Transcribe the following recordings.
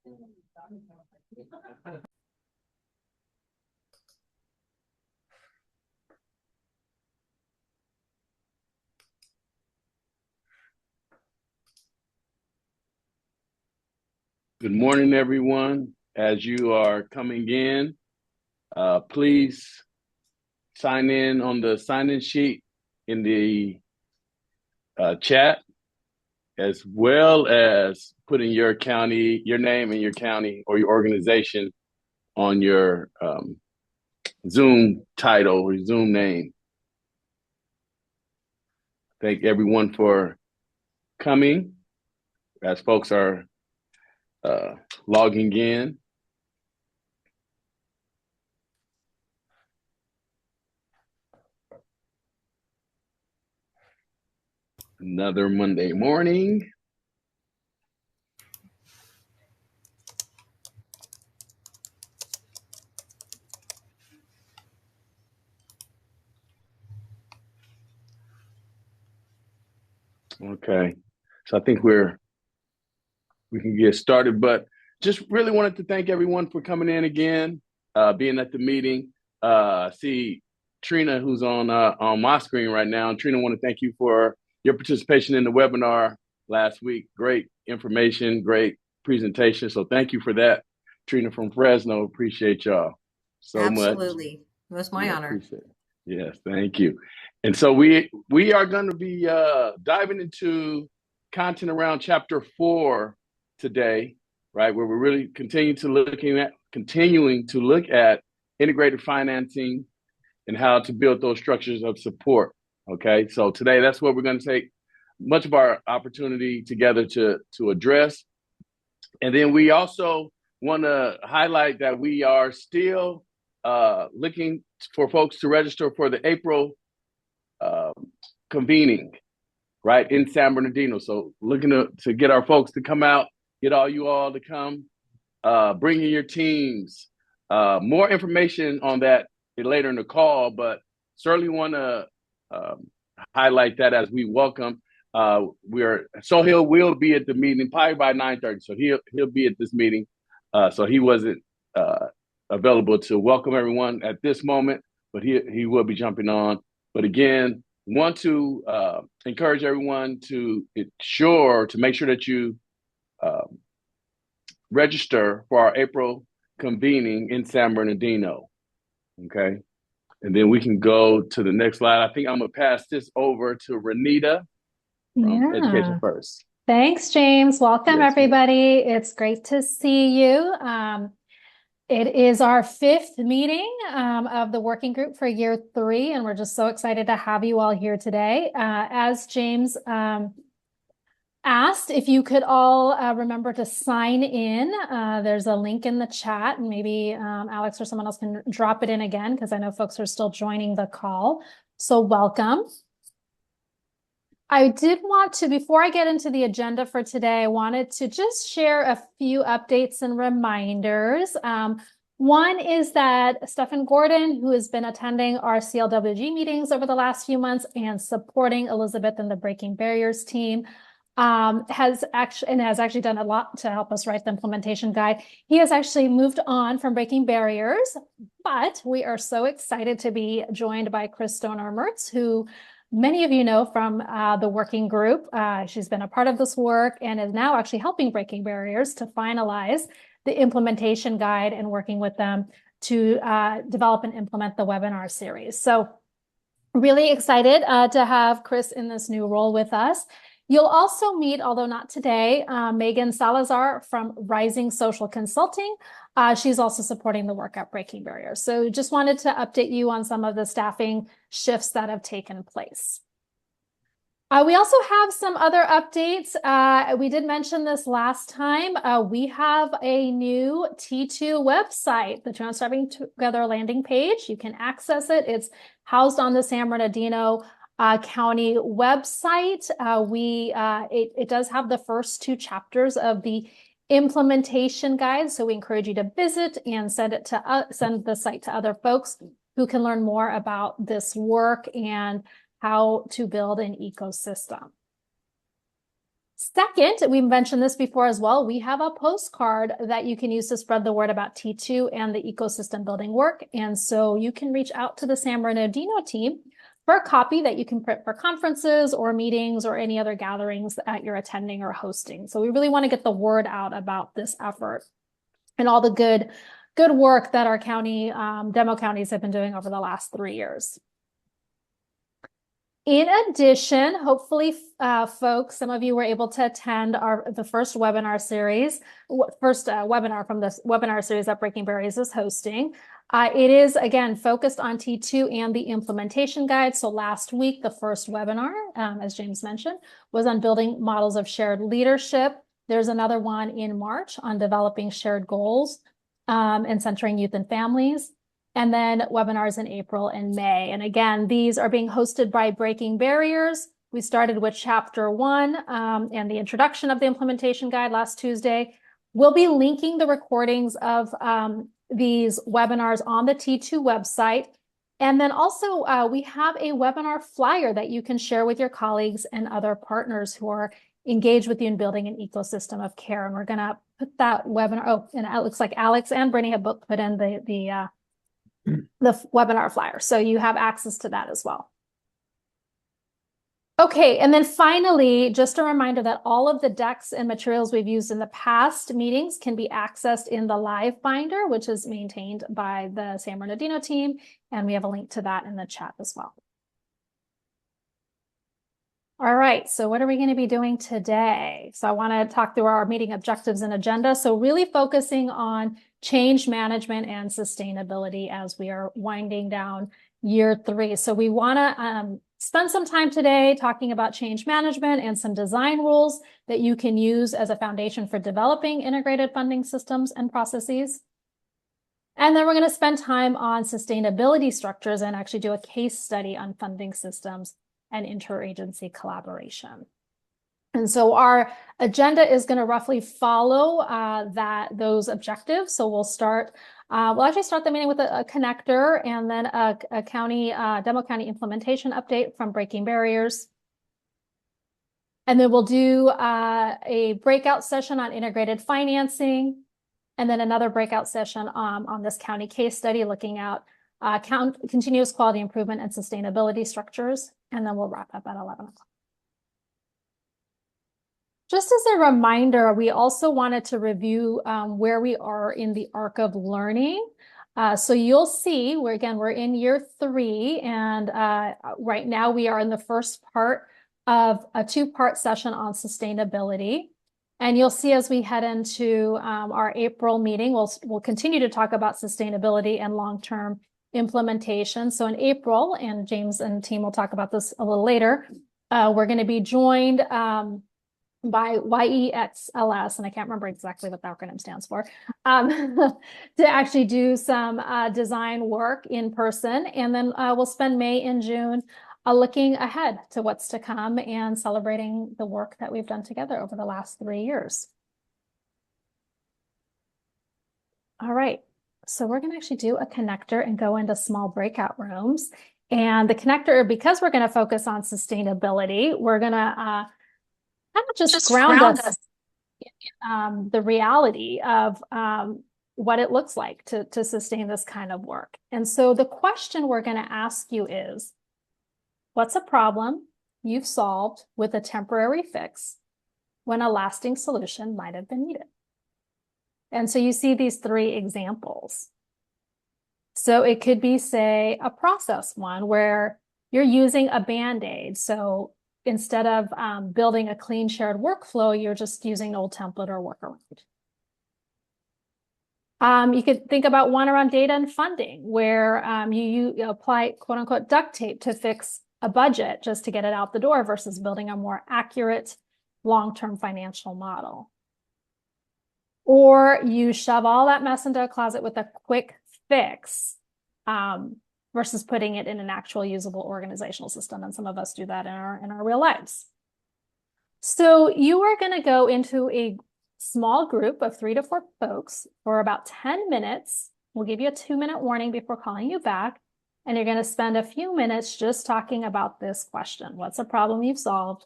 Good morning, everyone. As you are coming in, please sign in on the sign-in sheet in the chat, as well as putting your county, your name and your county or your organization on your Zoom title or Zoom name. Thank everyone for coming as folks are logging in. Another Monday morning. Okay, so I think we can get started, but just really wanted to thank everyone for coming in again, being at the meeting. See Trina, who's on my screen right now. And Trina, I want to thank you for your participation in the webinar last week. Great information, great presentation. So thank you for that, Trina from Fresno. Appreciate y'all so much. Absolutely, it was my honor. Appreciate it. Yes, thank you. And so we are going to be diving into content around chapter 4 today, right? Where we're really continuing to look at integrated financing and how to build those structures of support. Okay, so today that's what we're going to take much of our opportunity together to address. And then we also want to highlight that we are still looking for folks to register for the April convening, right, in San Bernardino. So looking to get our folks to come out, get all you all to come, bring in your teams. More information on that later in the call, but certainly want to highlight that as we welcome. Sohail will be at the meeting probably by 9:30, so he'll be at this meeting. So he wasn't available to welcome everyone at this moment, but he will be jumping on. But again, want to encourage everyone to make sure that you register for our April convening in San Bernardino. Okay, and then we can go to the next slide. I think I'm gonna pass this over to Renita from Education First. Thanks, James. Welcome, everybody. It's great to see you. It is our 5th meeting of the working group for year 3, and we're just so excited to have you all here today. As James asked, if you could all remember to sign in. There's a link in the chat, and maybe Alex or someone else can drop it in again, because I know folks are still joining the call. So welcome. I did want to, before I get into the agenda for today, I wanted to just share a few updates and reminders. One is that Stephen Gordon, who has been attending our CLWG meetings over the last few months and supporting Elizabeth and the Breaking Barriers team, has actually done a lot to help us write the implementation guide. He has actually moved on from Breaking Barriers, but we are so excited to be joined by Chris Stoner-Mertz, who many of you know from the working group. She's been a part of this work and is now actually helping Breaking Barriers to finalize the implementation guide and working with them to develop and implement the webinar series. So really excited to have Chris in this new role with us. You'll also meet, although not today, Megan Salazar from Rising Social Consulting. She's also supporting the work at Breaking Barriers. So just wanted to update you on some of the staffing shifts that have taken place. We also have some other updates. We did mention this last time. We have a new T2 website, the Transcribing Together landing page. You can access it. It's housed on the San Bernardino County website. It does have the first 2 chapters of the implementation guide, so we encourage you to visit and send the site to other folks who can learn more about this work and how to build an ecosystem. Second, we mentioned this before as well, we have a postcard that you can use to spread the word about T2 and the ecosystem building work. And so you can reach out to the San Bernardino team for a copy that you can print for conferences or meetings or any other gatherings that you're attending or hosting. So we really want to get the word out about this effort and all the good work that our county, demo counties have been doing over the last 3 years. In addition, hopefully, folks, some of you were able to attend the first webinar series, webinar from this webinar series that Breaking Barriers is hosting. It is, again, focused on T2 and the implementation guide. So last week, the first webinar, as James mentioned, was on building models of shared leadership. There's another one in March on developing shared goals and centering youth and families. And then webinars in April and May. And again, these are being hosted by Breaking Barriers. We started with chapter 1 and the introduction of the implementation guide last Tuesday. We'll be linking the recordings of these webinars on the T2 website. And then also we have a webinar flyer that you can share with your colleagues and other partners who are engaged with you in building an ecosystem of care. And we're gonna put that webinar, oh, and it looks like Alex and Brittany have both put in the webinar flyer. So you have access to that as well. Okay, and then finally, just a reminder that all of the decks and materials we've used in the past meetings can be accessed in the live binder, which is maintained by the San Bernardino team. And we have a link to that in the chat as well. All right, so what are we going to be doing today? So I want to talk through our meeting objectives and agenda. So really focusing on change management and sustainability as we are winding down year 3. So we want to spend some time today talking about change management and some design rules that you can use as a foundation for developing integrated funding systems and processes. And then we're going to spend time on sustainability structures and actually do a case study on funding systems and interagency collaboration. And so our agenda is going to roughly follow those objectives. So we'll actually start the meeting with a connector and then a county, demo county implementation update from Breaking Barriers. And then we'll do a breakout session on integrated financing, and then another breakout session on this county case study looking at continuous quality improvement and sustainability structures. And then we'll wrap up at 11 o'clock. Just as a reminder, we also wanted to review where we are in the arc of learning. So you'll see, we're in year 3, and right now we are in the first part of a 2-part session on sustainability. And you'll see as we head into our April meeting, we'll continue to talk about sustainability and long-term implementation. So in April, and James and team will talk about this a little later, we're going to be joined by YEXLS, and I can't remember exactly what the acronym stands for, to actually do some design work in person. And then we'll spend May and June looking ahead to what's to come and celebrating the work that we've done together over the last 3 years. All right. So we're going to actually do a connector and go into small breakout rooms. And the connector, because we're going to focus on sustainability, we're going to kind of just ground us in the reality of what it looks like to sustain this kind of work. And so the question we're going to ask you is, what's a problem you've solved with a temporary fix when a lasting solution might have been needed? And so you see these 3 examples. So it could be, say, a process one where you're using a Band-Aid. So instead of building a clean shared workflow, you're just using an old template or workaround. You could think about one around data and funding, where you apply quote unquote duct tape to fix a budget just to get it out the door versus building a more accurate long-term financial model. Or you shove all that mess into a closet with a quick fix versus putting it in an actual usable organizational system. And some of us do that in our real lives. So you are going to go into a small group of 3 to 4 folks for about 10 minutes. We'll give you a 2-minute warning before calling you back. And you're going to spend a few minutes just talking about this question. What's a problem you've solved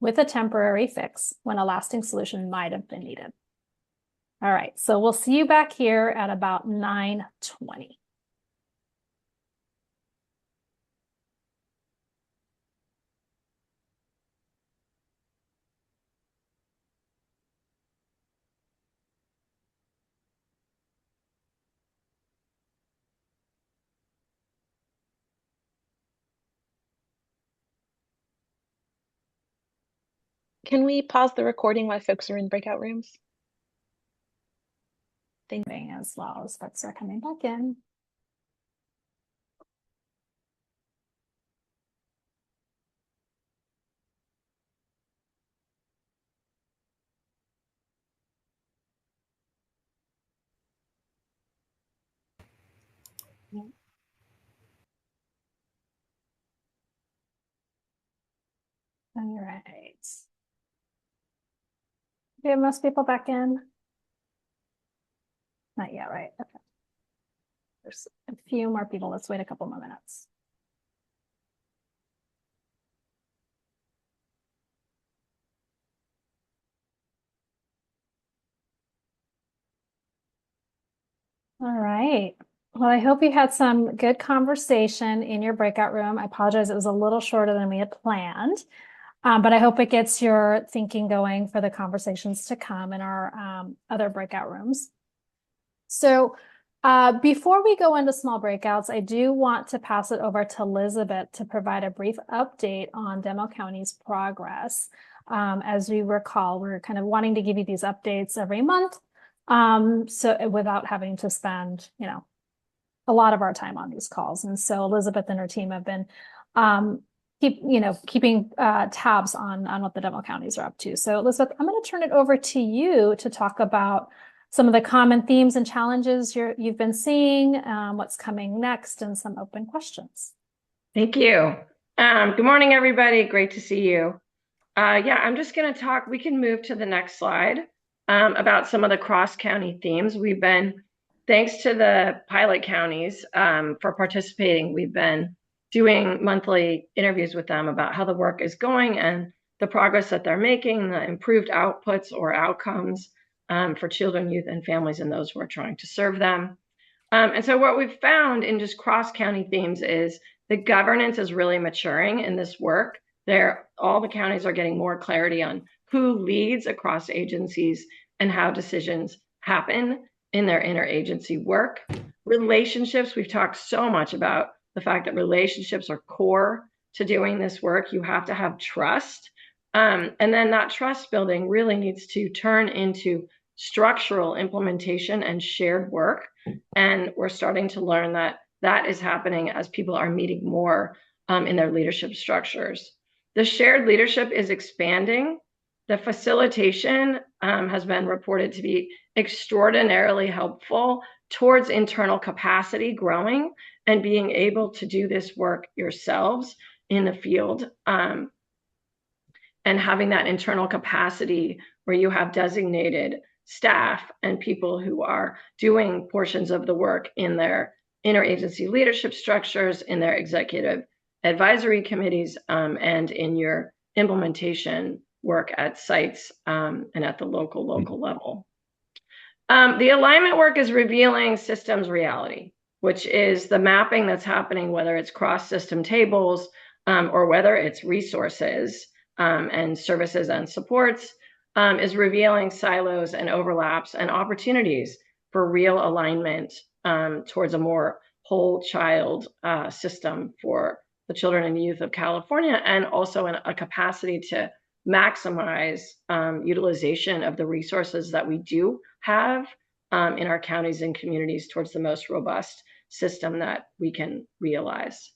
with a temporary fix when a lasting solution might have been needed. All right, so we'll see you back here at about 9:20. Can we pause the recording while folks are in breakout rooms? Thank you. As well as folks are coming back in. All right. Do you have most people back in? Not yet, right? Okay. There's a few more people. Let's wait a couple more minutes. All right. Well, I hope you had some good conversation in your breakout room. I apologize, it was a little shorter than we had planned, but I hope it gets your thinking going for the conversations to come in our other breakout rooms. So before we go into small breakouts, I do want to pass it over to Elizabeth to provide a brief update on Demo County's progress. As you recall, we're kind of wanting to give you these updates every month, so without having to spend, a lot of our time on these calls. And so Elizabeth and her team have been keeping tabs on what the demo counties are up to. So Elizabeth, I'm going to turn it over to you to talk about some of the common themes and challenges you've been seeing, what's coming next, and some open questions. Thank you. Good morning, everybody. Great to see you. I'm just going to talk, we can move to the next slide, about some of the cross-county themes. We've been, thanks to the pilot counties for participating, we've been doing monthly interviews with them about how the work is going and the progress that they're making, the improved outputs or outcomes for children, youth, and families and those who are trying to serve them. And so what we've found in just cross-county themes is the governance is really maturing in this work. All the counties are getting more clarity on who leads across agencies and how decisions happen in their interagency work. Relationships, we've talked so much about the fact that relationships are core to doing this work. You have to have trust. And then that trust building really needs to turn into structural implementation and shared work. And we're starting to learn that that is happening as people are meeting more in their leadership structures. The shared leadership is expanding. The facilitation has been reported to be extraordinarily helpful towards internal capacity growing and being able to do this work yourselves in the field, and having that internal capacity where you have designated staff and people who are doing portions of the work in their interagency leadership structures, in their executive advisory committees, and in your implementation work at sites and at the local level. The alignment work is revealing systems reality, which is the mapping that's happening, whether it's cross-system tables or whether it's resources and services and supports, is revealing silos and overlaps and opportunities for real alignment towards a more whole child system for the children and youth of California, and also a capacity to maximize utilization of the resources that we do have in our counties and communities towards the most robust system that we can realize.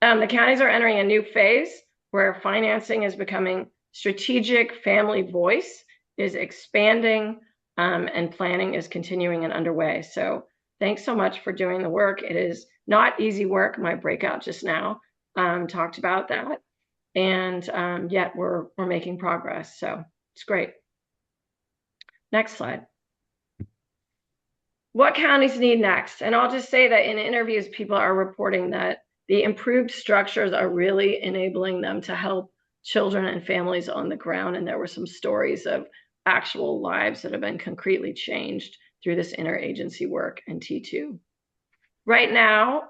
The counties are entering a new phase where financing is becoming strategic, family voice is expanding, and planning is continuing and underway. So thanks so much for doing the work. It is not easy work. My breakout just now talked about that. And yet we're making progress. So it's great. Next slide. What counties need next? And I'll just say that in interviews, people are reporting that the improved structures are really enabling them to help children and families on the ground. And there were some stories of actual lives that have been concretely changed through this interagency work in T2. Right now,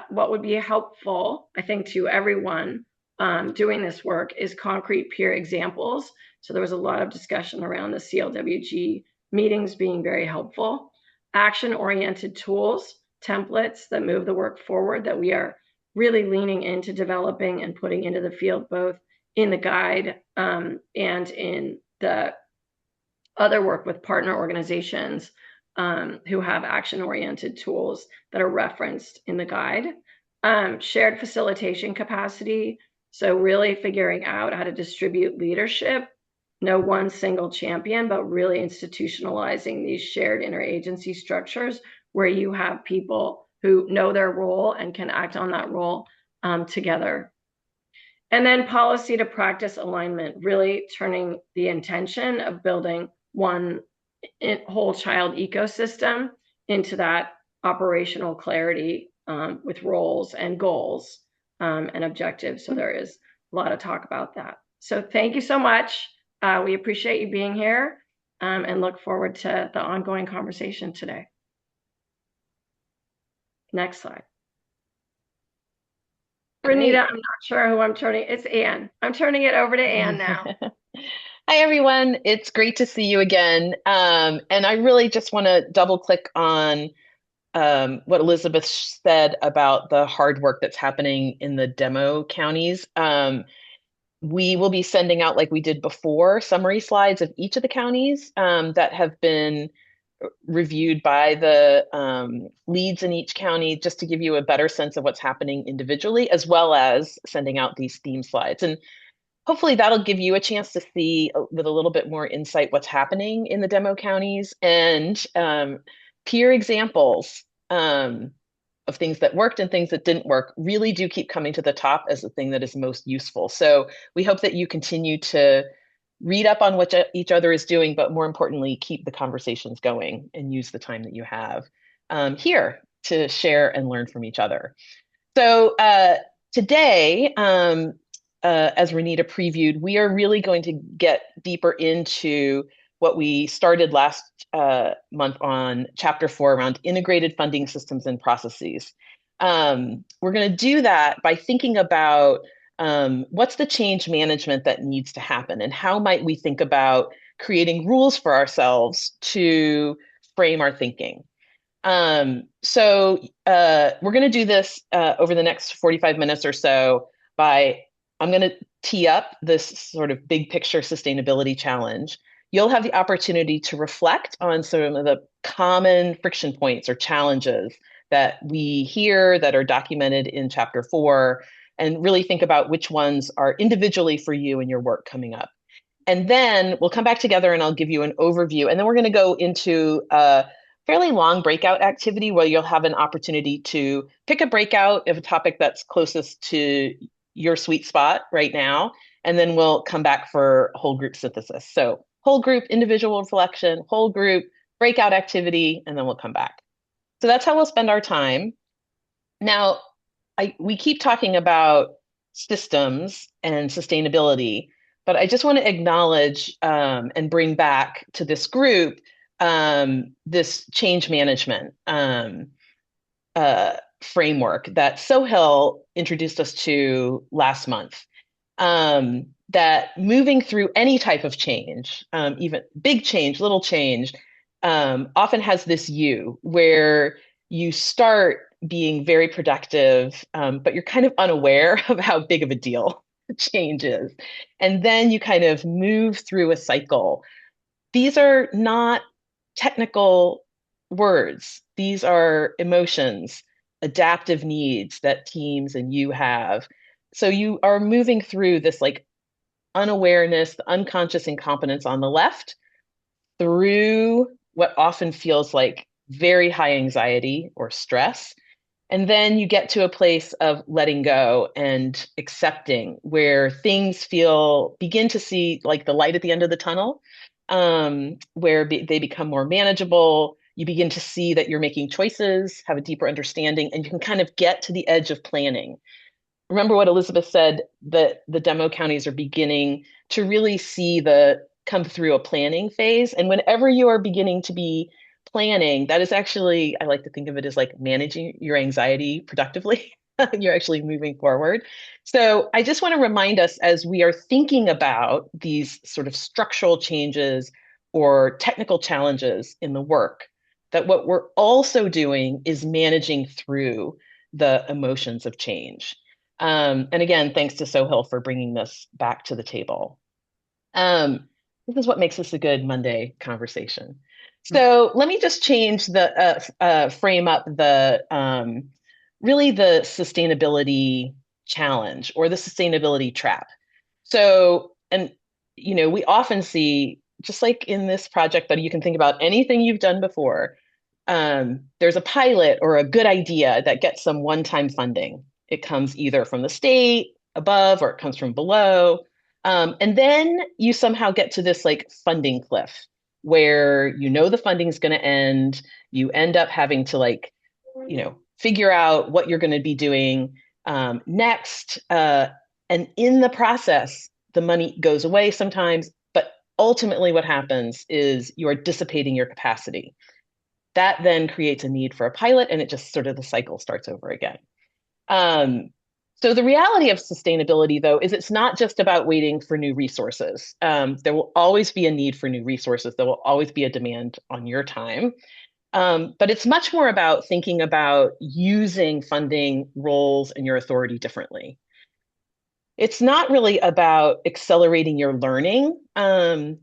what would be helpful, I think, to everyone doing this work is concrete peer examples. So there was a lot of discussion around the CLWG meetings being very helpful. Action-oriented tools, templates that move the work forward that we are really leaning into developing and putting into the field, both in the guide and in the other work with partner organizations who have action-oriented tools that are referenced in the guide. Shared facilitation capacity, so really figuring out how to distribute leadership, no one single champion, but really institutionalizing these shared interagency structures where you have people who know their role and can act on that role together. And then policy to practice alignment, really turning the intention of building one whole child ecosystem into that operational clarity with roles and goals and objectives. So there is a lot of talk about that. So thank you so much. We appreciate you being here and look forward to the ongoing conversation today. Next slide. Renita, I'm not sure who I'm turning. It's Anne. I'm turning it over to Anne now. Hi, everyone. It's great to see you again. And I really just want to double click on what Elizabeth said about the hard work that's happening in the demo counties. We will be sending out, like we did before, summary slides of each of the counties that have been reviewed by the leads in each county, just to give you a better sense of what's happening individually, as well as sending out these theme slides. And hopefully that'll give you a chance to see with a little bit more insight what's happening in the demo counties, and peer examples of things that worked and things that didn't work really do keep coming to the top as the thing that is most useful. So we hope that you continue to read up on what each other is doing, but more importantly, keep the conversations going and use the time that you have here to share and learn from each other. So today, as Renita previewed, we are really going to get deeper into what we started last month on Chapter 4 around integrated funding systems and processes. We're going to do that by thinking about what's the change management that needs to happen, and how might we think about creating rules for ourselves to frame our thinking. So we're going to do this over the next 45 minutes or so I'm going to tee up this sort of big picture sustainability challenge. You'll have the opportunity to reflect on some of the common friction points or challenges that we hear that are documented in Chapter 4, and really think about which ones are individually for you and your work coming up. And then we'll come back together and I'll give you an overview. And then we're going to go into a fairly long breakout activity where you'll have an opportunity to pick a breakout of a topic that's closest to your sweet spot right now. And then we'll come back for whole group synthesis. So whole group, individual reflection, whole group, breakout activity, and then we'll come back. So that's how we'll spend our time. Now, we keep talking about systems and sustainability, but I just want to acknowledge and bring back to this group this change management framework that Sohail introduced us to last month. That moving through any type of change, even big change, little change, often has this U where you start being very productive, but you're kind of unaware of how big of a deal change is. And then you kind of move through a cycle. These are not technical words. These are emotions, adaptive needs that teams and you have. So you are moving through this like unawareness, the unconscious incompetence on the left, through what often feels like very high anxiety or stress. And then you get to a place of letting go and accepting, where things begin to see like the light at the end of the tunnel, where they become more manageable. You begin to see that you're making choices, have a deeper understanding, and you can kind of get to the edge of planning. remember what Elizabeth said, that the demo counties are beginning to really see the come through a planning phase. And whenever you are beginning to be planning, that is actually, I like to think of it as like managing your anxiety productively. You're actually moving forward. So I just want to remind us as we are thinking about these sort of structural changes or technical challenges in the work, that what we're also doing is managing through the emotions of change. And again, thanks to Sohail for bringing this back to the table. This is what makes this a good Monday conversation. So let me just change the frame up the really the sustainability challenge or the sustainability trap. So, and we often see, just like in this project, but you can think about anything you've done before. There's a pilot or a good idea that gets some one-time funding. It comes either from the state above or it comes from below. And then you somehow get to this like funding cliff where the funding is going to end. You end up having to figure out what you're going to be doing next. And in the process, the money goes away sometimes, but ultimately what happens is you are dissipating your capacity. That then creates a need for a pilot, and it just sort of the cycle starts over again. So the reality of sustainability, though, is it's not just about waiting for new resources. There will always be a need for new resources. There will always be a demand on your time. But it's much more about thinking about using funding, roles, and your authority differently. It's not really about accelerating your learning,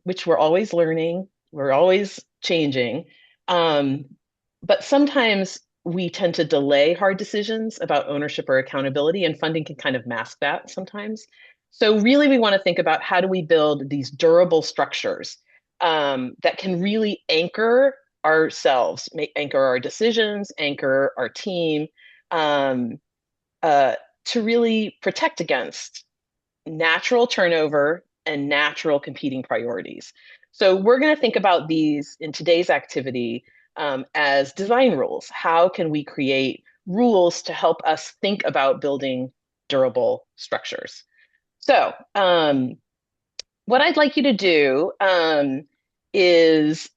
which we're always learning, we're always changing. But sometimes we tend to delay hard decisions about ownership or accountability, and funding can kind of mask that sometimes. So really, we want to think about how do we build these durable structures that can really anchor ourselves, anchor our decisions, anchor our team, to really protect against natural turnover and natural competing priorities. So we're going to think about these in today's activity as design rules. How can we create rules to help us think about building durable structures? So what I'd like you to do is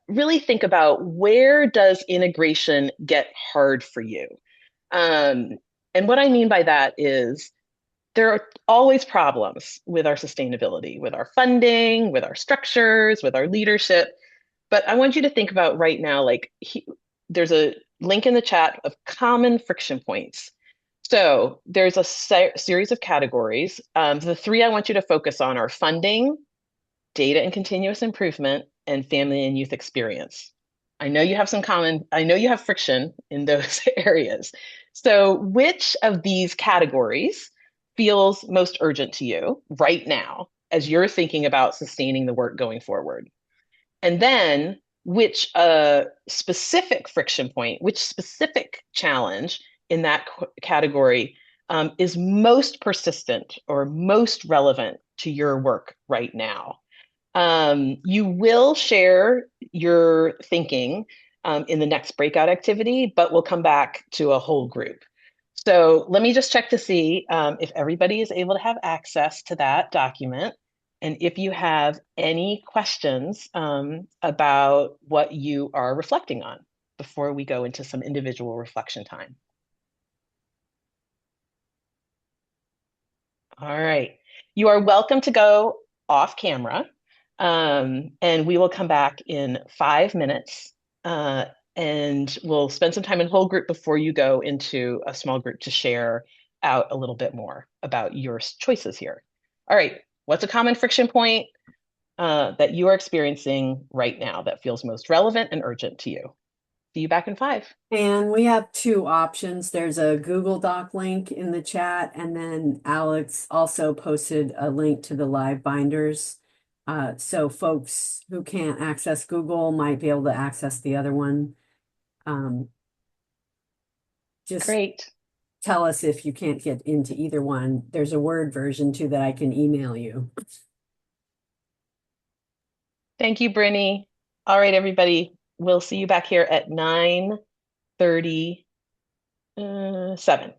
really think about, where does integration get hard for you? And what I mean by that is, there are always problems with our sustainability, with our funding, with our structures, with our leadership. But I want you to think about right now, there's a link in the chat of common friction points. So there's a series of categories. The three I want you to focus on are funding, data and continuous improvement, and family and youth experience. I know you have friction in those areas. So which of these categories feels most urgent to you right now as you're thinking about sustaining the work going forward? And then which specific friction point, which specific challenge in that category is most persistent or most relevant to your work right now? You will share your thinking in the next breakout activity, but we'll come back to a whole group. So let me just check to see if everybody is able to have access to that document. And if you have any questions about what you are reflecting on before we go into some individual reflection time. All right. You are welcome to go off camera, and we will come back in 5 minutes. And we'll spend some time in whole group before you go into a small group to share out a little bit more about your choices here. All right, what's a common friction point that you are experiencing right now that feels most relevant and urgent to you? See you back in 5. And we have 2 options. There's a Google Doc link in the chat, and then Alex also posted a link to the live binders. So folks who can't access Google might be able to access the other one. Just Great. tell us if you can't get into either one. There's a Word version too that I can email you. Thank you, Brittany. All right, everybody. We'll see you back here at 9:37.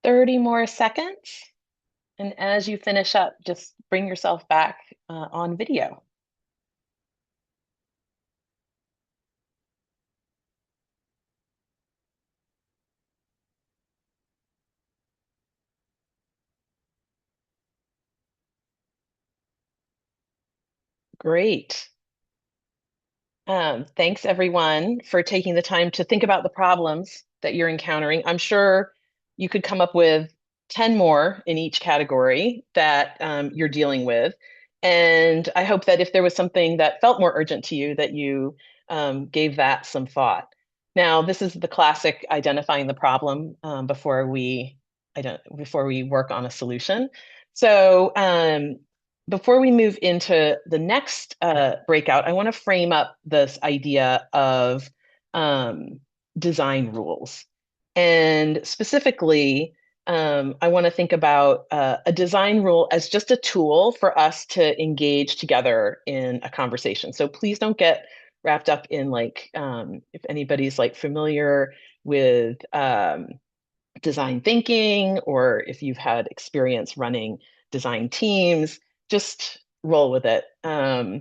30 more seconds. And as you finish up, just bring yourself back on video. Great. Thanks everyone for taking the time to think about the problems that you're encountering. I'm sure you could come up with 10 more in each category that you're dealing with. And I hope that if there was something that felt more urgent to you, that you gave that some thought. Now, this is the classic identifying the problem before we work on a solution. So before we move into the next breakout, I want to frame up this idea of design rules. And specifically, I want to think about a design rule as just a tool for us to engage together in a conversation. So please don't get wrapped up in like, if anybody's like familiar with design thinking, or if you've had experience running design teams, just roll with it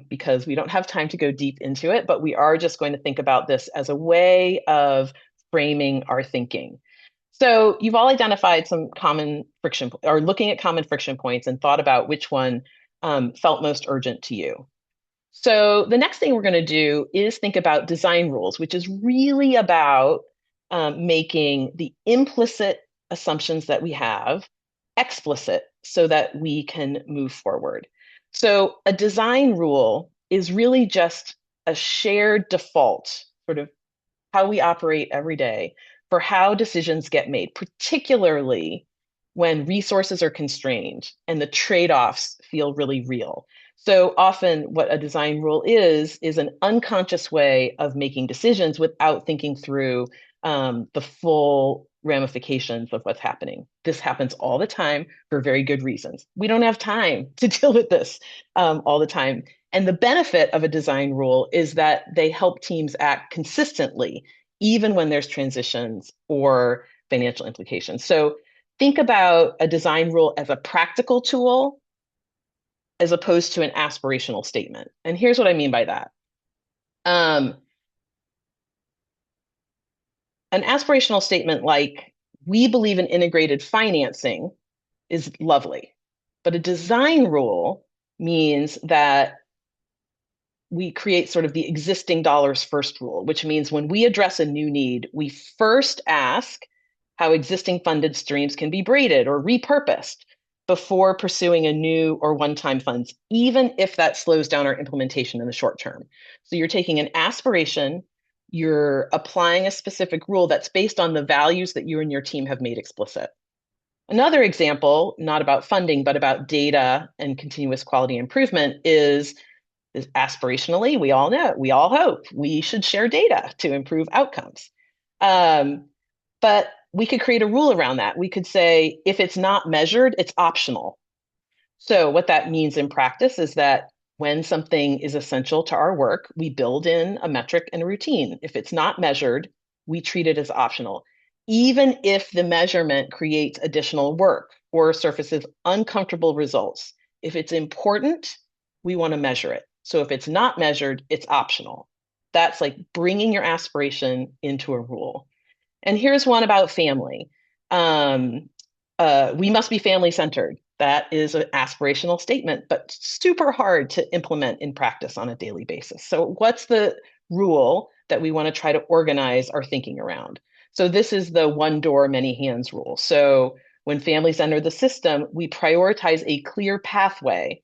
because we don't have time to go deep into it, but we are just going to think about this as a way of framing our thinking. So you've all identified some common friction, or looking at common friction points and thought about which one felt most urgent to you. So the next thing we're going to do is think about design rules, which is really about making the implicit assumptions that we have explicit so that we can move forward. So a design rule is really just a shared default, sort of how we operate every day for how decisions get made, particularly when resources are constrained and the trade-offs feel really real. So often what a design rule is an unconscious way of making decisions without thinking through the full ramifications of what's happening. This happens all the time for very good reasons. We don't have time to deal with this all the time. And the benefit of a design rule is that they help teams act consistently, even when there's transitions or financial implications. So think about a design rule as a practical tool as opposed to an aspirational statement. And here's what I mean by that. An aspirational statement like, we believe in integrated financing is lovely. But a design rule means that we create sort of the existing dollars first rule, which means when we address a new need, we first ask how existing funded streams can be braided or repurposed before pursuing a new or one-time funds, even if that slows down our implementation in the short term. So you're taking an aspiration, you're applying a specific rule that's based on the values that you and your team have made explicit. Another example, not about funding, but about data and continuous quality improvement is aspirationally, we all know, we all hope we should share data to improve outcomes. But we could create a rule around that. We could say, if it's not measured, it's optional. So what that means in practice is that when something is essential to our work, we build in a metric and a routine. If it's not measured, we treat it as optional, even if the measurement creates additional work or surfaces uncomfortable results. If it's important, we want to measure it. So if it's not measured, it's optional. That's like bringing your aspiration into a rule. And here's one about family. We must be family-centered. That is an aspirational statement, but super hard to implement in practice on a daily basis. So what's the rule that we want to try to organize our thinking around? So this is the one door, many hands rule. So when families enter the system, we prioritize a clear pathway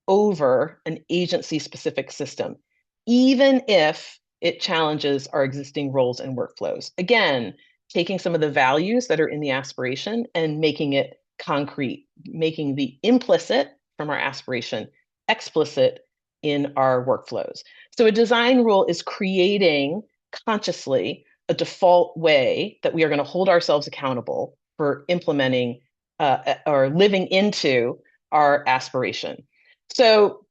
over an agency-specific system, even if it challenges our existing roles and workflows. Again, taking some of the values that are in the aspiration and making it concrete, making the implicit from our aspiration explicit in our workflows. So a design rule is creating consciously a default way that we are going to hold ourselves accountable for implementing or living into our aspiration. So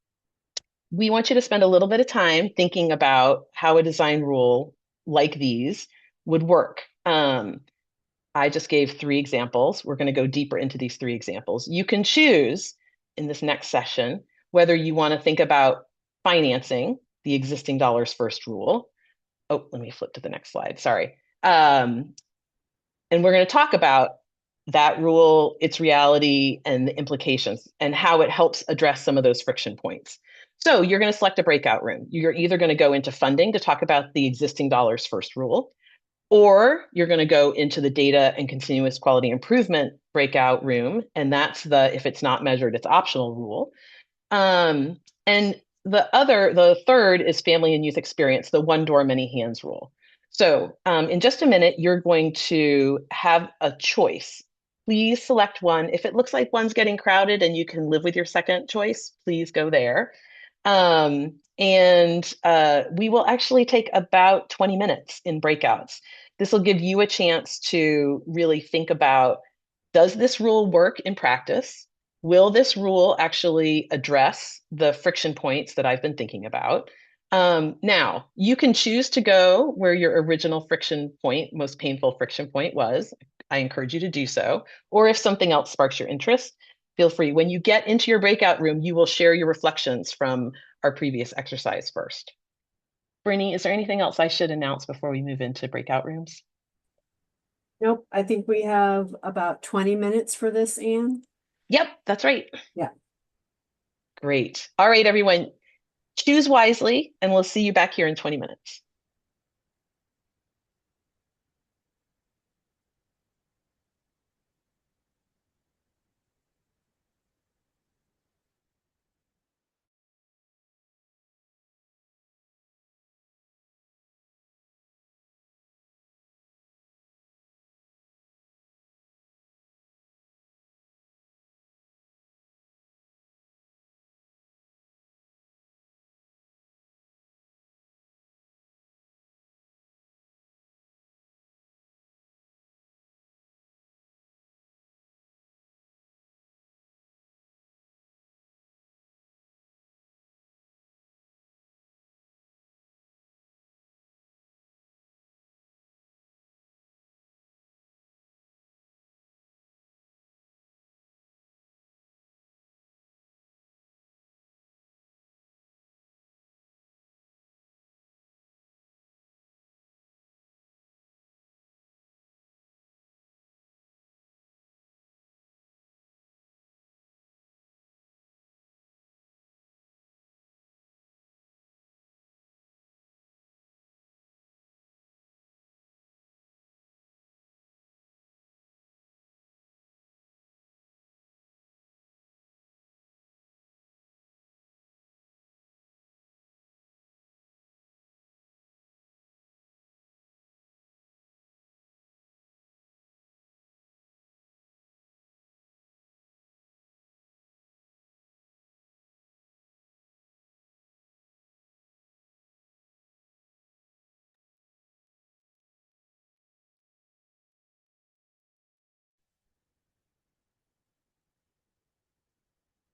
we want you to spend a little bit of time thinking about how a design rule like these would work. I just gave 3 examples. We're going to go deeper into these 3 examples. You can choose in this next session whether you want to think about financing the existing dollars first rule. Oh, let me flip to the next slide. Sorry. And we're going to talk about that rule, its reality, and the implications, and how it helps address some of those friction points. So you're going to select a breakout room. You're either going to go into funding to talk about the existing dollars first rule, or you're going to go into the data and continuous quality improvement breakout room. And that's the, if it's not measured, it's optional rule. And the third is family and youth experience, the one door, many hands rule. So in just a minute, you're going to have a choice. Please select one. If it looks like one's getting crowded and you can live with your second choice, please go there. We will actually take about 20 minutes in breakouts. This will give you a chance to really think about, does this rule work in practice? Will this rule actually address the friction points that I've been thinking about? Now, you can choose to go where your original friction point, most painful friction point was. I encourage you to do so. Or if something else sparks your interest, feel free. When you get into your breakout room, you will share your reflections from our previous exercise first. Brittany, is there anything else I should announce before we move into breakout rooms? Nope, I think we have about 20 minutes for this, Anne. Yep, that's right. Yeah. Great. All right, everyone, choose wisely, and we'll see you back here in 20 minutes.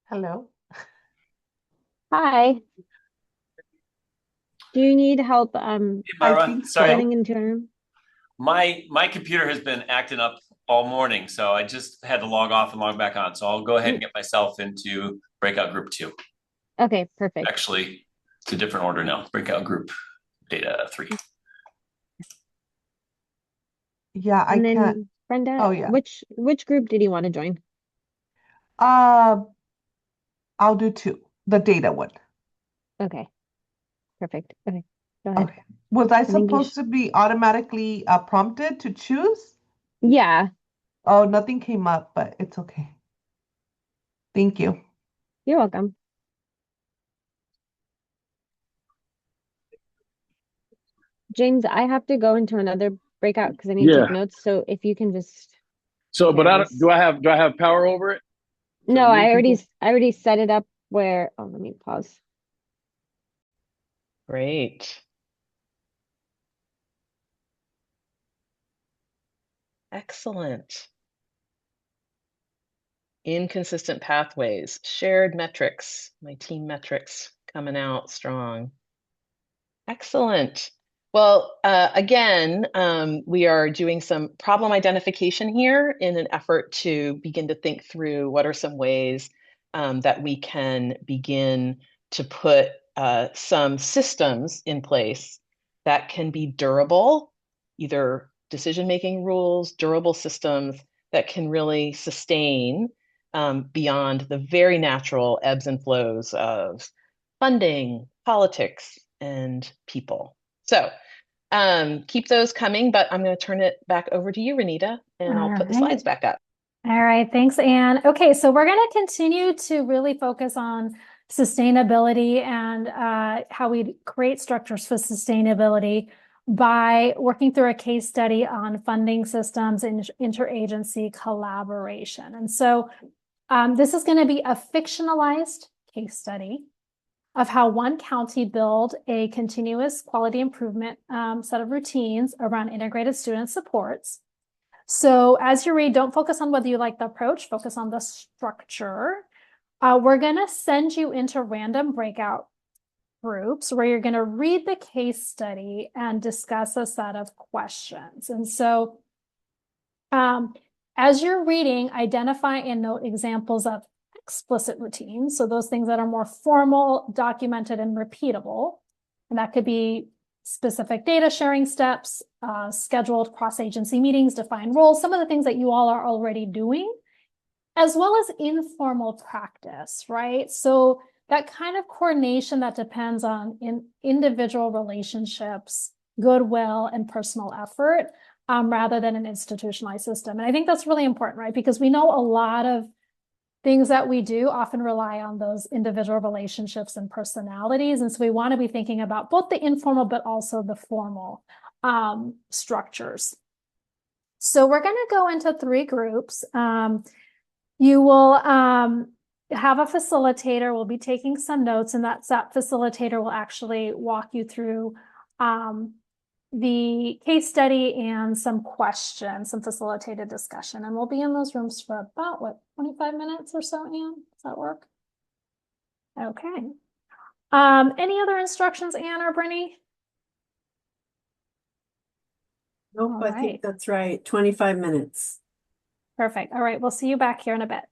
Hello. Hi. Do you need help I Mara, think sorry, getting into a room? my computer has been acting up all morning, so I just had to log off and log back on. So I'll go ahead and get myself into breakout group 2. Okay, perfect. Actually, it's a different order now. Breakout group data 3. Yeah, I And then can't. Brenda, Oh yeah. which group did you want to join? Uh, I'll do 2, the data one. Okay, perfect. Okay, go ahead. Okay. Was I I think you supposed to be automatically prompted to choose? Yeah, Oh, nothing came up, but it's okay. Thank you. you're welcome. James, I have to go into another breakout because I need to Yeah. take notes. So if you can just So, take but care of this. do I have power over it? No, move I people? already set it up where, oh, let me pause. Great. Excellent. Inconsistent pathways, shared metrics, my team metrics coming out strong. Excellent. Well, again, we are doing some problem identification here in an effort to begin to think through what are some ways that we can begin to put some systems in place that can be durable, either decision-making rules, durable systems that can really sustain beyond the very natural ebbs and flows of funding, politics, and people. So keep those coming, but I'm going to turn it back over to you, Renita, and I'll All put the right. slides back up. All right, thanks, Anne. Okay, so we're going to continue to really focus on sustainability and how we create structures for sustainability by working through a case study on funding systems and interagency collaboration. And so this is going to be a fictionalized case study of how one county built a continuous quality improvement set of routines around integrated student supports. So as you read, don't focus on whether you like the approach, focus on the structure. We're going to send you into random breakout groups where you're going to read the case study and discuss a set of questions. And so as you're reading, identify and note examples of explicit routines. So those things that are more formal, documented, and repeatable. And that could be specific data sharing steps, scheduled cross-agency meetings, defined roles, some of the things that you all are already doing, as well as informal practice, right? So that kind of coordination that depends on individual relationships, goodwill, and personal effort, rather than an institutionalized system. And I think that's really important, right? Because we know a lot of things that we do often rely on those individual relationships and personalities. And so we want to be thinking about both the informal, but also the formal structures. So we're going to go into 3 groups. You will have a facilitator. We'll be taking some notes, and that facilitator will actually walk you through the case study and some questions, some facilitated discussion. And we'll be in those rooms for about, 25 minutes or so, Anne? Does that work? Okay. Any other instructions, Anne or Brittany? Nope, All I right. think that's right. 25 minutes. Perfect. All right. We'll see you back here in a bit.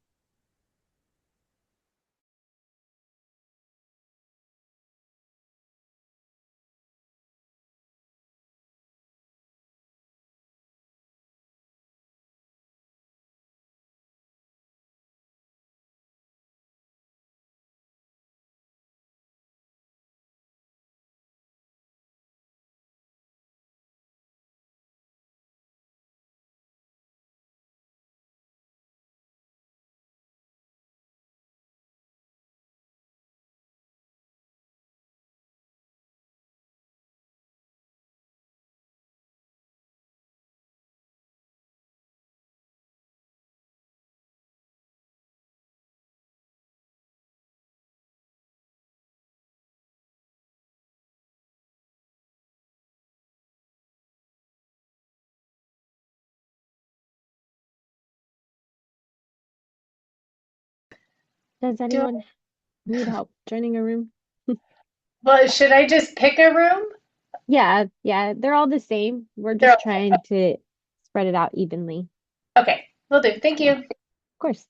Does anyone need help joining a room? Well, should I just pick a room? Yeah, they're all the same. We're They're just trying to spread it out evenly. okay. Will do. Thank you. Of course.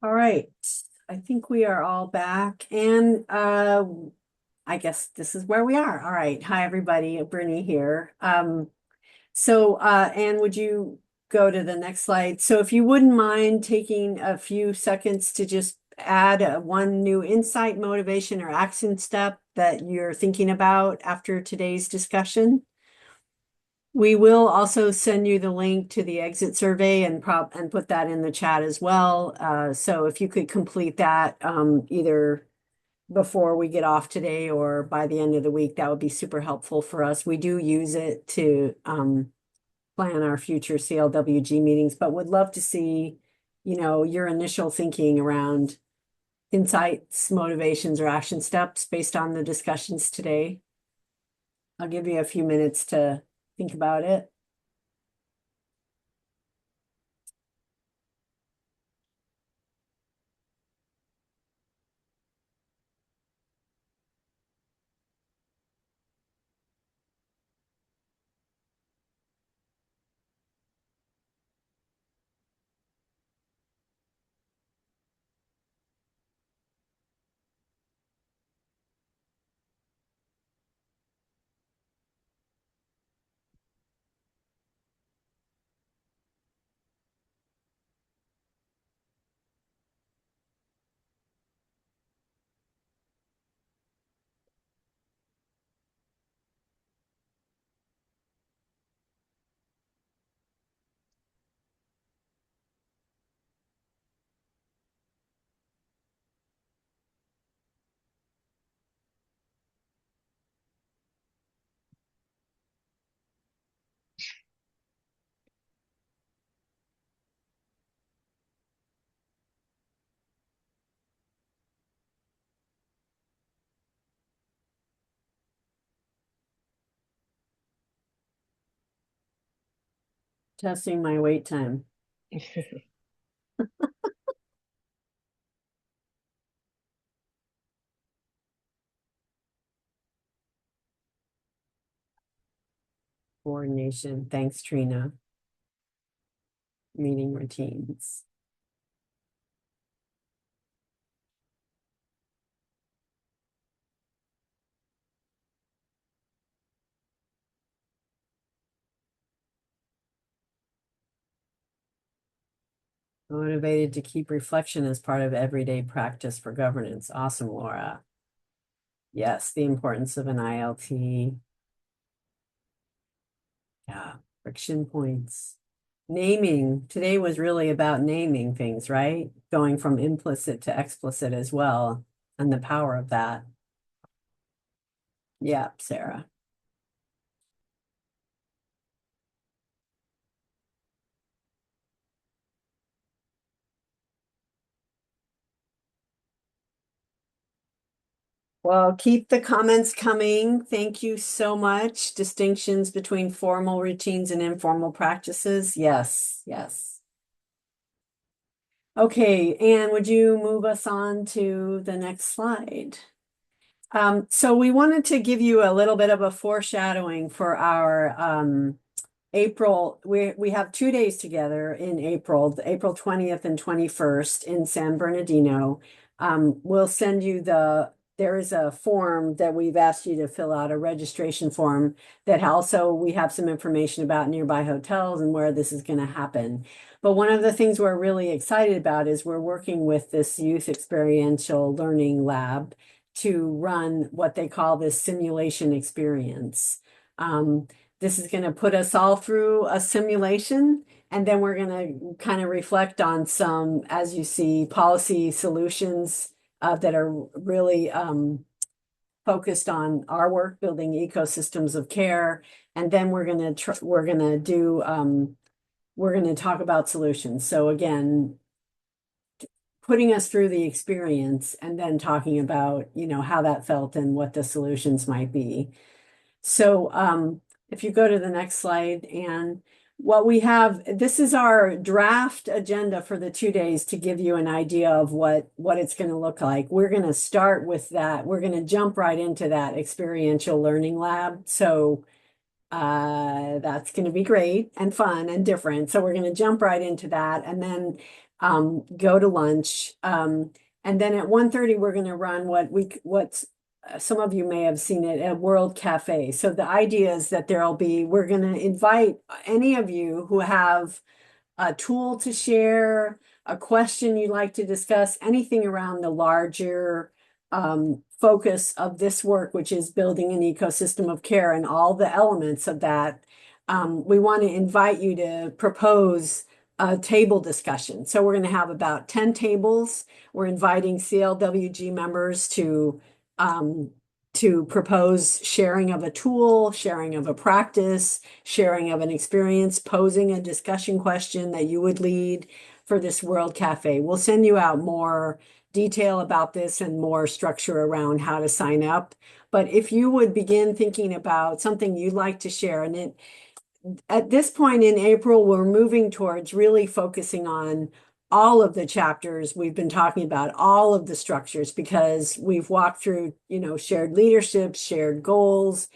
All right. I think we are all back, and I guess this is where we are. All right. Hi, everybody. Brittany here. Anne, would you go to the next slide? So if you wouldn't mind taking a few seconds to just add one new insight, motivation, or action step that you're thinking about after today's discussion. We will also send you the link to the exit survey and put that in the chat as well. So if you could complete that either before we get off today or by the end of the week, that would be super helpful for us. We do use it to plan our future CLWG meetings, but would love to see, your initial thinking around insights, motivations, or action steps based on the discussions today. I'll give you a few minutes to think about it. Testing my wait time. Coordination. Thanks, Trina. Meeting routines. Motivated to keep reflection as part of everyday practice for governance. Awesome, Laura. Yes, the importance of an ILT. Yeah, friction points. Naming. Today was really about naming things, right? Going from implicit to explicit as well, and the power of that. Yeah, Sarah. Well, keep the comments coming. Thank you so much. Distinctions between formal routines and informal practices. Yes, yes. Okay, Anne, would you move us on to the next slide? So we wanted to give you a little bit of a foreshadowing for our April. We have 2 days together in April, April 20th and 21st in San Bernardino. We'll send you there is a form that we've asked you to fill out, a registration form that also we have some information about nearby hotels and where this is going to happen. But one of the things we're really excited about is we're working with this youth experiential learning lab to run what they call this simulation experience. This is going to put us all through a simulation, and then we're going to kind of reflect on some, as you see, policy solutions that are really focused on our work, building ecosystems of care. And then we're going to talk about solutions. So again, putting us through the experience and then talking about, how that felt and what the solutions might be. So if you go to the next slide, and what we have, this is our draft agenda for the 2 days to give you an idea of what it's going to look like. We're going to start with that. We're going to jump right into that experiential learning lab. So that's going to be great and fun and different. So we're going to jump right into that. And then go to lunch. And then at 1:30, we're going to run what's some of you may have seen it at World Cafe. So the idea is that we're going to invite any of you who have a tool to share, a question you'd like to discuss, anything around the larger focus of this work, which is building an ecosystem of care and all the elements of that. We want to invite you to propose a table discussion. So we're going to have about 10 tables. We're inviting CLWG members to propose sharing of a tool, sharing of a practice, sharing of an experience, posing a discussion question that you would lead for this World Cafe. We'll send you out more detail about this and more structure around how to sign up. But if you would begin thinking about something you'd like to share, and at this point in April, we're moving towards really focusing on all of the chapters we've been talking about, all of the structures, because we've walked through, shared leadership, shared goals,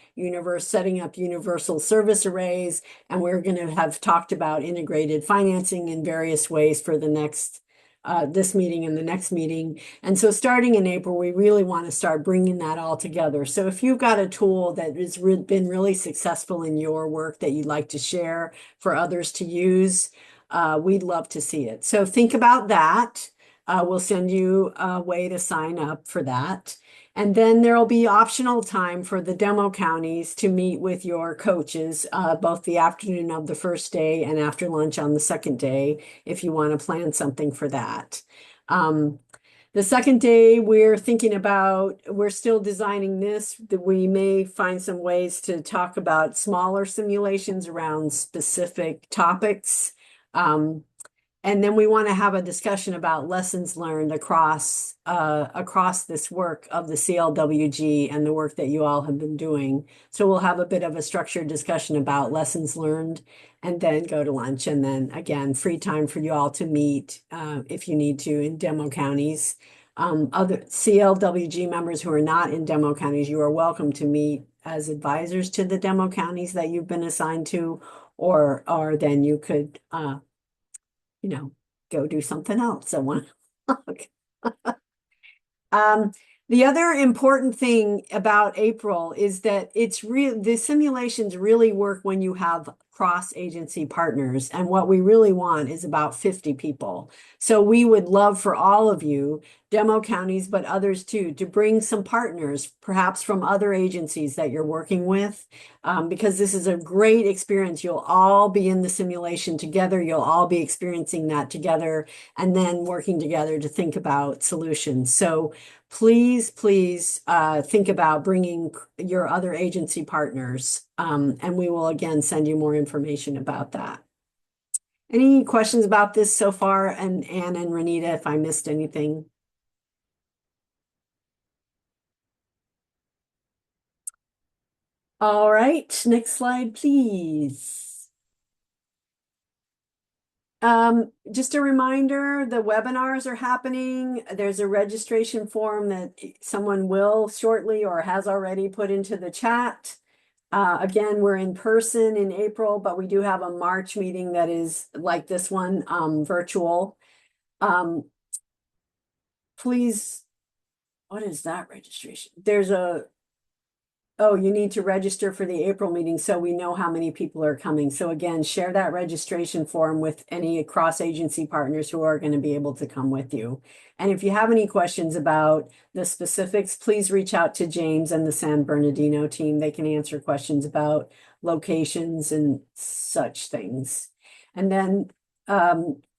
setting up universal service arrays, and we're going to have talked about integrated financing in various ways for the next this meeting and the next meeting. And so starting in April, we really want to start bringing that all together. So if you've got a tool that has been really successful in your work that you'd like to share for others to use, we'd love to see it. So think about that. We'll send you a way to sign up for that. And then there'll be optional time for the demo counties to meet with your coaches, both the afternoon of the first day and after lunch on the second day, if you want to plan something for that. The second day, we're still designing this, that we may find some ways to talk about smaller simulations around specific topics. And then we want to have a discussion about lessons learned across this work of the CLWG and the work that you all have been doing. So we'll have a bit of a structured discussion about lessons learned and then go to lunch. And then again, free time for you all to meet if you need to in demo counties. Other CLWG members who are not in demo counties, you are welcome to meet as advisors to the demo counties that you've been assigned to, or then you could go do something else. The other important thing about April is that the simulations really work when you have cross-agency partners. And what we really want is about 50 people. So we would love for all of you, demo counties, but others too, to bring some partners, perhaps from other agencies that you're working with, because this is a great experience. You'll all be in the simulation together. You'll all be experiencing that together and then working together to think about solutions. So please think about bringing your other agency partners, and we will again send you more information about that. Any questions about this so far? And Anne and Renita, if I missed anything. All right, next slide, please. Just a reminder, the webinars are happening. There's a registration form that someone will shortly or has already put into the chat. Again, we're in person in April, but we do have a March meeting that is like this one, virtual. Please, what is that registration? Oh, you need to register for the April meeting so we know how many people are coming. So again, share that registration form with any cross-agency partners who are going to be able to come with you. And if you have any questions about the specifics, please reach out to James and the San Bernardino team. They can answer questions about locations and such things. And then,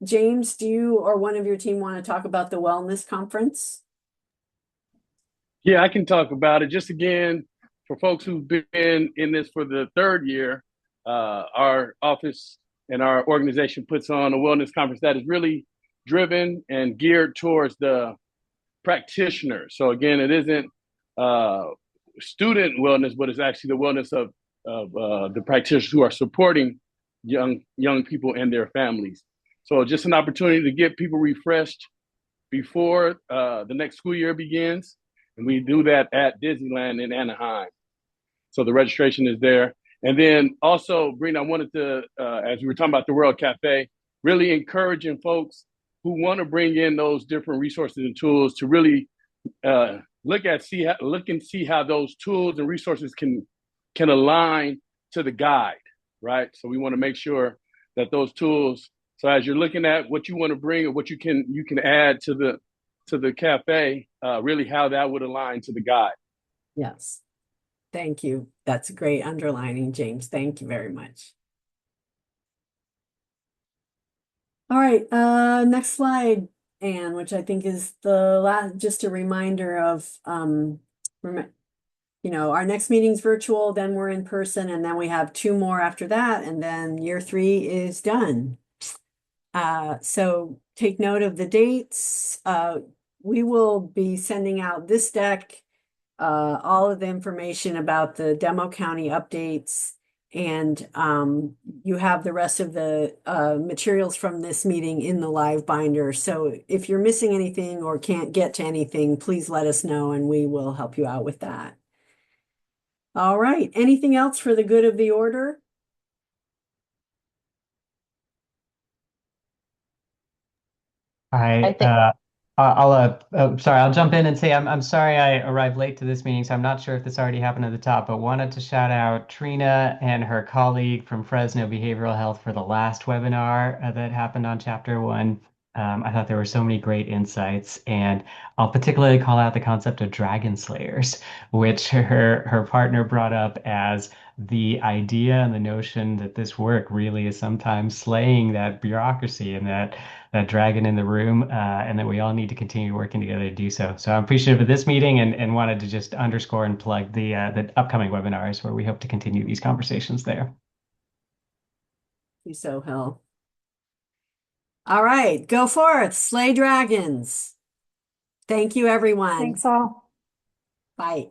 James, do you or one of your team want to talk about the wellness conference? Yeah, I can talk about it. Just again, for folks who've been in this for the third year, our office and our organization puts on a wellness conference that is really driven and geared towards the practitioner. So again, it isn't student wellness, but it's actually the wellness of the practitioners who are supporting young people and their families. So just an opportunity to get people refreshed before the next school year begins. And we do that at Disneyland in Anaheim. So the registration is there. And then also, Brina, I wanted to, as we were talking about the World Cafe, really encouraging folks who want to bring in those different resources and tools to really look and see how those tools and resources can align to the guide, right? So we want to make sure that those tools. So as you're looking at what you want to bring or what you can add to the cafe, really how that would align to the guide. Yes. Thank you. That's a great underlining, James. Thank you very much. All right, next slide, Anne, which I think is the last, just a reminder of, our next meeting's virtual, then we're in person, and then we have 2 more after that, and then year 3 is done. So take note of the dates. We will be sending out this deck, all of the information about the Demo County updates, and you have the rest of the materials from this meeting in the live binder. So if you're missing anything or can't get to anything, please let us know and we will help you out with that. All right, anything else for the good of the order? I think Sorry, I'll jump in and say I'm sorry I arrived late to this meeting, so I'm not sure if this already happened at the top, but wanted to shout out Trina and her colleague from Fresno Behavioral Health for the last webinar that happened on Chapter 1. I thought there were so many great insights, and I'll particularly call out the concept of dragon slayers, which her partner brought up as the idea and the notion that this work really is sometimes slaying that bureaucracy and that dragon in the room, and that we all need to continue working together to do so. So I'm appreciative of this meeting and wanted to just underscore and plug the upcoming webinars where we hope to continue these conversations there. Thank you, Sohail. All right, go forth, slay dragons. Thank you, everyone. Thanks all. Bye.